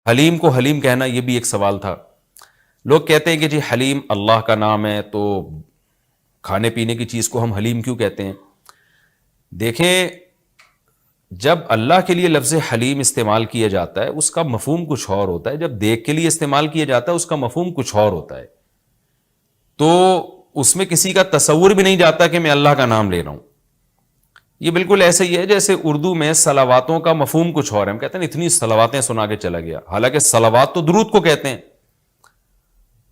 حلیم کو حلیم کہنا یہ بھی ایک سوال تھا. لوگ کہتے ہیں کہ جی حلیم اللہ کا نام ہے تو کھانے پینے کی چیز کو ہم حلیم کیوں کہتے ہیں؟ دیکھیں، جب اللہ کے لیے لفظ حلیم استعمال کیا جاتا ہے اس کا مفہوم کچھ اور ہوتا ہے، جب دیکھ کے لیے استعمال کیا جاتا ہے اس کا مفہوم کچھ اور ہوتا ہے. تو اس میں کسی کا تصور بھی نہیں جاتا کہ میں اللہ کا نام لے رہا ہوں. یہ بالکل ایسے ہی ہے جیسے اردو میں صلواتوں کا مفہوم کچھ اور ہے. ہم کہتے ہیں اتنی صلواتیں سنا کے چلا گیا، حالانکہ صلوات تو درود کو کہتے ہیں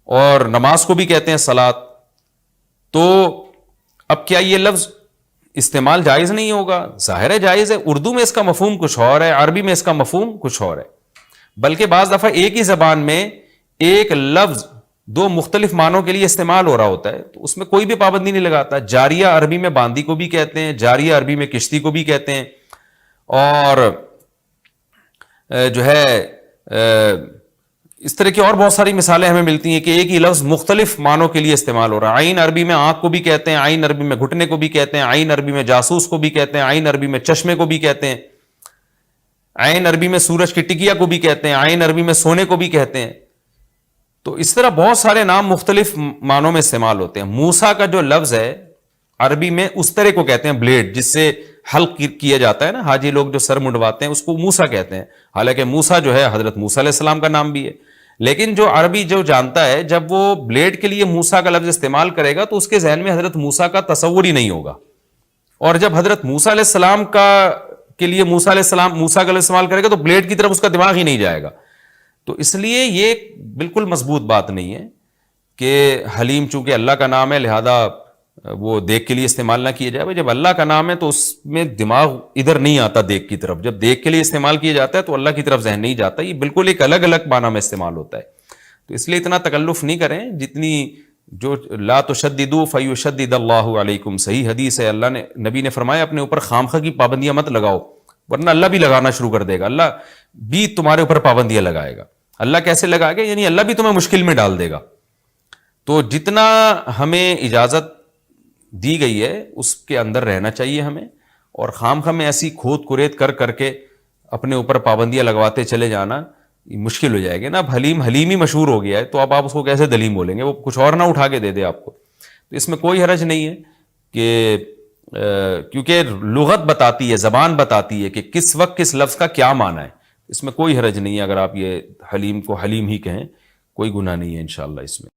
اور نماز کو بھی کہتے ہیں صلات. تو اب کیا یہ لفظ استعمال جائز نہیں ہوگا؟ ظاہر ہے جائز ہے. اردو میں اس کا مفہوم کچھ اور ہے، عربی میں اس کا مفہوم کچھ اور ہے. بلکہ بعض دفعہ ایک ہی زبان میں ایک لفظ دو مختلف معنوں کے لیے استعمال ہو رہا ہوتا ہے تو اس میں کوئی بھی پابندی نہیں لگاتا. جاریہ عربی میں باندی کو بھی کہتے ہیں، جاریہ عربی میں کشتی کو بھی کہتے ہیں. اور جو ہے اس طرح کی اور بہت ساری مثالیں ہمیں ملتی ہیں کہ ایک ہی لفظ مختلف معنوں کے لیے استعمال ہو رہا ہے. عین عربی میں آنکھ کو بھی کہتے ہیں، عین عربی میں گھٹنے کو بھی کہتے ہیں، عین عربی میں جاسوس کو بھی کہتے ہیں، عین عربی میں چشمے کو بھی کہتے ہیں، عین عربی میں سورج کی ٹکیا کو بھی کہتے ہیں، عین عربی میں سونے کو بھی کہتے ہیں. تو اس طرح بہت سارے نام مختلف معنوں میں استعمال ہوتے ہیں. موسیٰ کا جو لفظ ہے عربی میں اس طرح کو کہتے ہیں بلیڈ، جس سے حلق کیا جاتا ہے نا، حاجی لوگ جو سر منڈواتے ہیں اس کو موسیٰ کہتے ہیں. حالانکہ موسیٰ جو ہے حضرت موسیٰ علیہ السلام کا نام بھی ہے. لیکن جو عربی جو جانتا ہے جب وہ بلیڈ کے لیے موسیٰ کا لفظ استعمال کرے گا تو اس کے ذہن میں حضرت موسیٰ کا تصور ہی نہیں ہوگا. اور جب حضرت موسیٰ علیہ السلام کے لیے موسیٰ کا لفظ استعمال کرے گا تو بلیڈ کی طرف اس کا دماغ ہی نہیں جائے گا. تو اس لیے یہ بالکل مضبوط بات نہیں ہے کہ حلیم چونکہ اللہ کا نام ہے لہذا وہ دیکھ کے لیے استعمال نہ کیا جائے. جب اللہ کا نام ہے تو اس میں دماغ ادھر نہیں آتا دیکھ کی طرف. جب دیکھ کے لیے استعمال کیا جاتا ہے تو اللہ کی طرف ذہن نہیں جاتا. یہ بالکل ایک الگ الگ معنی میں استعمال ہوتا ہے. تو اس لیے اتنا تکلف نہیں کریں جتنی جو لا تشددوا فیشدد اللہ علیکم. صحیح حدیث ہے، اللہ نے نبی نے فرمایا اپنے اوپر خامخواہ کی پابندیاں مت لگاؤ ورنہ اللہ بھی لگانا شروع کر دے گا. اللہ بھی تمہارے اوپر پابندیاں لگائے گا. اللہ کیسے لگائے گا؟ یعنی اللہ بھی تمہیں مشکل میں ڈال دے گا. تو جتنا ہمیں اجازت دی گئی ہے اس کے اندر رہنا چاہیے ہمیں، اور خام میں ایسی کھود کرید کر کے اپنے اوپر پابندیاں لگواتے چلے جانا مشکل ہو جائے گی نا. اب حلیم ہی مشہور ہو گیا ہے تو اب آپ اس کو کیسے دلیم بولیں گے؟ وہ کچھ اور نہ اٹھا کے دے دے آپ کو. تو اس میں کوئی حرج نہیں ہے کہ کیونکہ لغت بتاتی ہے، زبان بتاتی ہے کہ کس وقت کس لفظ کا کیا معنی ہے. اس میں کوئی حرج نہیں ہے اگر آپ یہ حلیم کو حلیم ہی کہیں، کوئی گناہ نہیں ہے انشاءاللہ اس میں.